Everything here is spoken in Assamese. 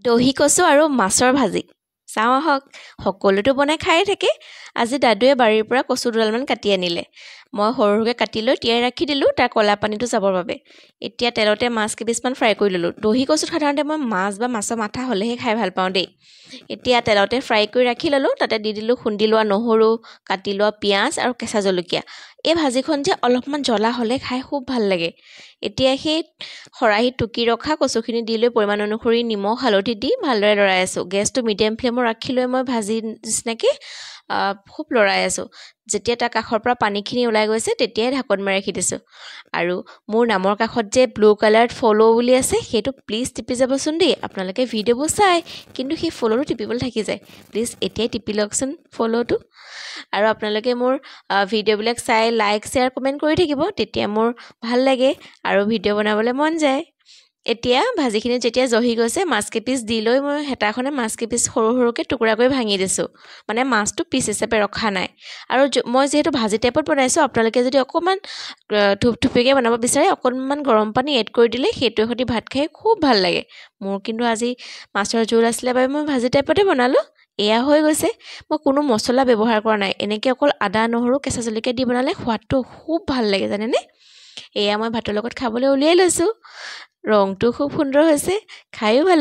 দহি কচু আৰু মাছৰ ভাজি চাওঁ আহক সকলোতো বনাই খায়ে থাকে আজি দাদুৱে বাৰীৰ পৰা কচু দুডালমান কাটি আনিলে মই সৰু সৰুকৈ কাটি লৈ তিয়াই ৰাখি দিলোঁ তাৰ কলা পানীটো যাবৰ বাবে এতিয়া তেলতে মাছ কেইপিচমান ফ্ৰাই কৰি ল'লোঁ দহি কচুত সাধাৰণতে মই মাছ বা মাছৰ মাথা হ'লেহে খাই ভাল পাওঁ দেই এতিয়া তেলতে ফ্ৰাই কৰি ৰাখি ল'লোঁ তাতে দি দিলোঁ খুন্দি লোৱা নহৰু কাটি লোৱা পিঁয়াজ আৰু কেঁচা জলকীয়া এই ভাজিখন যে অলপমান জ্বলা হ'লে খাই খুব ভাল লাগে এতিয়া সেই খৰাহিত টুকি ৰখা কচুখিনি দি লৈ পৰিমাণ অনুসৰি নিমখ হালধি দি ভালদৰে লৰাই আছোঁ গেছটো মিডিয়াম ফ্লেমত ৰাখি লৈ মই ভাজি নিচিনাকৈ খুব লৰাই আছোঁ যেতিয়া তাৰ কাষৰ পৰা পানীখিনি ওলাই গৈছে তেতিয়াই ঢাকন মাৰি ৰাখি দিছোঁ আৰু মোৰ নামৰ কাষত যে ব্লু কালাৰ ফ'ল' বুলি আছে সেইটো প্লিজ টিপি যাবচোন দেই আপোনালোকে ভিডিঅ'বোৰ চাই কিন্তু সেই ফ'ল'টো টিপিবলৈ থাকি যায় প্লিজ এতিয়াই টিপি লওকচোন ফ'ল'টো আৰু আপোনালোকে মোৰ ভিডিঅ'বিলাক চাই লাইক শ্বেয়াৰ কমেণ্ট কৰি থাকিব তেতিয়া মোৰ ভাল লাগে আৰু ভিডিঅ' বনাবলৈ মন যায় এতিয়া ভাজিখিনি যেতিয়া জহি গৈছে মাছ কেইপিচ দি লৈ মই হেতাখনে মাছ কেইপিচ সৰু সৰুকৈ টুকুৰা কৰি ভাঙি দিছোঁ মানে মাছটো পিচ হিচাপে ৰখা নাই আৰু মই যিহেতু ভাজি টাইপত বনাইছোঁ আপোনালোকে যদি অকণমান থুপথুপিকৈ বনাব বিচাৰে অকণমান গৰম পানী এড কৰি দিলে সেইটোৰ সৈতে ভাত খাই খুব ভাল লাগে মোৰ কিন্তু আজি মাছৰ জোল আছিলে বাবে মই ভাজি টাইপতে বনালোঁ এয়া হৈ গৈছে মই কোনো মছলা ব্যৱহাৰ কৰা নাই এনেকৈ অকল আদা নহৰু কেঁচা জলকীয়া দি বনালে সোৱাদটো খুব ভাল লাগে জানেনে এয়া মই ভাতৰ লগত খাবলৈ উলিয়াই লৈছোঁ ৰংটো খুব সুন্দৰ হৈছে খায়ো ভাল